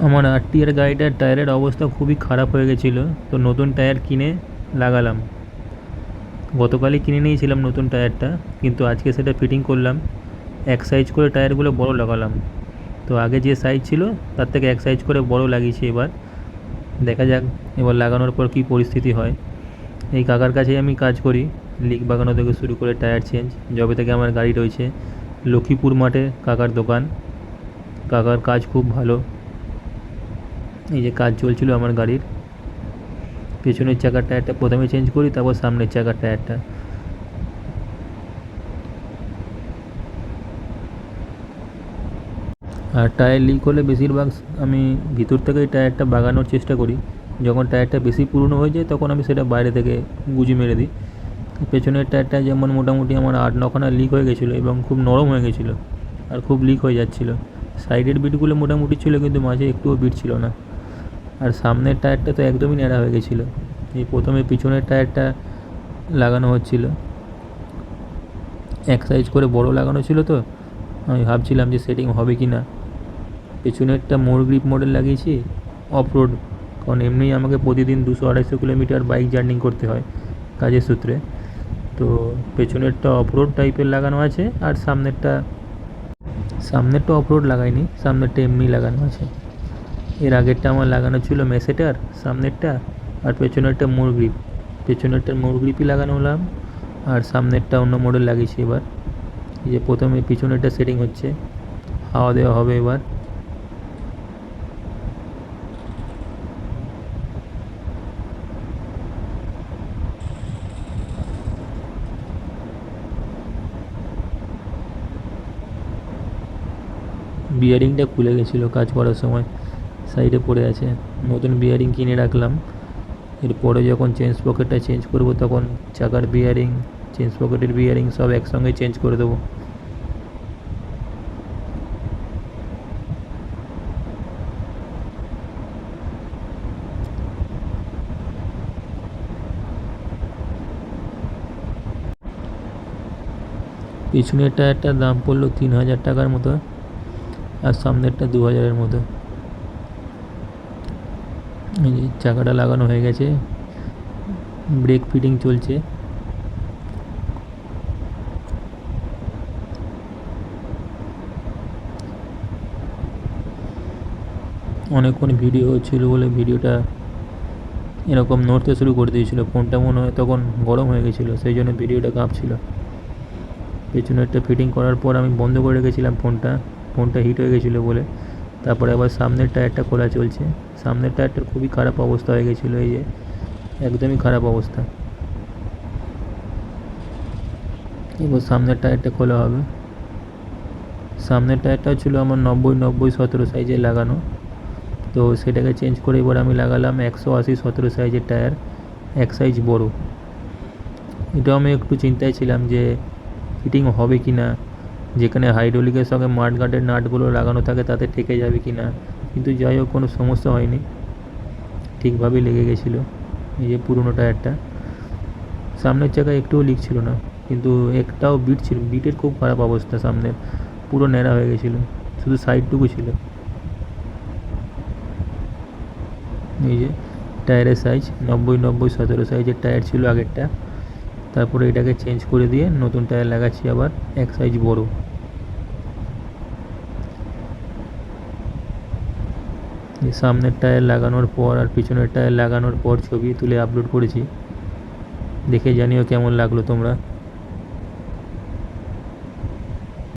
আমার আরটিআর গাড়িটার টায়ারের অবস্থা খুবই খারাপ হয়ে গেছিলো, তো নতুন টায়ার কিনে লাগালাম। গতকালই কিনে নিয়েছিলাম নতুন টায়ারটা, কিন্তু আজকে সেটা ফিটিং করলাম। এক সাইজ করে টায়ারগুলো বড় লাগালাম। তো আগে যে সাইজ ছিল তার থেকে এক সাইজ করে বড় লাগিয়েছি এবার। দেখা যাক এবার লাগানোর পর কী পরিস্থিতি হয়। এই কাকার কাছেই আমি কাজ করি, লিক বাগানো থেকে শুরু করে টায়ার চেঞ্জ। যবে থেকে আমার গাড়ি রয়েছে, লক্ষ্মীপুর মাঠে কাকার দোকান। কাকার কাজ খুব ভালো। এই যে কাজ চলছিল আমার গাড়ির, পেছনের চাকার টায়ারটা প্রথমে চেঞ্জ করি, তারপর সামনের চাকার টায়ারটা। আর টায়ার লিক হলে বেশিরভাগ আমি ভিতর থেকেই টায়ারটা বাগানোর চেষ্টা করি। যখন টায়ারটা বেশি পুরনো হয়ে যায় তখন আমি সেটা বাইরে থেকে গুঁজি মেরে দিই। পেছনের টায়ারটা যেমন মোটামুটি আমার 8-9 খানা লিক হয়ে গেছিলো এবং খুব নরম হয়ে গেছিলো, আর খুব লিক হয়ে যাচ্ছিলো। সাইডের বিটগুলো মোটামুটি ছিল, কিন্তু মাঝে একটুও বিট ছিল না। আর সামনের টায়ারটা তো একদমই ন্যাড়া হয়ে গেছিলো। এই প্রথমে পিছনের টায়ারটা লাগানো হচ্ছিল, এক সাইজ করে বড় লাগানো ছিল। তো আমি ভাবছিলাম যে সেটিং হবে কি না। পেছনেরটা মোড় গ্রিপ মডেল লাগিয়েছি অফ রোড, কারণ এমনিই আমাকে প্রতিদিন 200-250 কিলোমিটার বাইক জার্নি করতে হয় কাজের সূত্রে। তো পেছনেরটা অফ রোড টাইপের লাগানো আছে, আর সামনেরটা অফ রোড লাগাইনি, সামনেরটা এমনি লাগানো আছে। এর আগেরটা আমার লাগানো ছিল মেসেটার সামনেরটা, আর পেছনেরটা মোড় গ্রিপ। পেছনেরটার মোড় গ্রিপই লাগানো হলাম, আর সামনেরটা অন্য মডেল লাগিয়েছি এবার। এই যে প্রথমে পিছনেরটা সেটিং হচ্ছে, হাওয়া দেওয়া হবে এবার। বিয়ারিংটা খুলে গেছিলো কাজ করার সময়, সাইডে পড়ে আছে। নতুন বিয়ারিং কিনে রাখলাম। এরপরে যখন চেঞ্জ পকেটটা চেঞ্জ করব তখন চাকার বিয়ারিং, চেঞ্জ পকেটের বিয়ারিং সব একসঙ্গে চেঞ্জ করে দেবো। পিছনের টায়ারটার দাম পড়লো 3000 টাকার মতো, আর সামনেরটা 2000-এর মতো। এই যে চাকাটা লাগানো হয়ে গেছে, ব্রেক ফিটিং চলছে। অনেকক্ষণ ভিডিও হচ্ছিল বলে ভিডিওটা এরকম নড়তে শুরু করে দিয়েছিল। ফোনটা মনে হয় তখন গরম হয়ে গেছিলো, সেই জন্য ভিডিওটা কাঁপছিল। পেছনেরটা ফিটিং করার পর আমি বন্ধ করে রেখেছিলাম ফোনটা হিট হয়ে গেছিলো বলে। তারপরে আবার সামনের টায়ারটা খোলা চলছে। সামনের টায়ারটার খুবই খারাপ অবস্থা হয়ে গেছিলো, এই যে একদমই খারাপ অবস্থা। এবার সামনের টায়ারটা খোলা হবে। সামনের টায়ারটাও ছিল আমার 90-90-17 সাইজে লাগানো, তো সেটাকে চেঞ্জ করে এবার আমি লাগালাম 180-17 সাইজের টায়ার, এক সাইজ বড়। এটাও আমি একটু চিন্তায় ছিলাম যে ফিটিং হবে কি না, যেখানে হাইড্রোলিকের সঙ্গে মাঠগার্ডের নাটগুলো লাগানো থাকে তাতে ঠেকে যাবে কি না। কিন্তু যাই হোক, কোনো সমস্যা হয়নি, ঠিকভাবেই লেগে গেছিলো। এই যে পুরনো টায়ারটা, সামনের চাকায় একটুও লিক ছিল না, কিন্তু একটাও বিট ছিল, বিটের খুব খারাপ অবস্থা। সামনের পুরো ন্যাড়া হয়ে গেছিলো, শুধু সাইডটুকু ছিল। এই যে টায়ারের সাইজ 90-90-17 সাইজের টায়ার ছিল আগেরটা। তারপরে এটাকে চেঞ্জ করে দিয়ে নতুন টায়ার লাগাচ্ছি আবার, এক সাইজ বড়। সামনের টায়ার লাগানোর পর আর পিছনের টায়ার লাগানোর পর ছবি তুলে আপলোড করেছি, দেখে জানিও কেমন লাগলো তোমরা।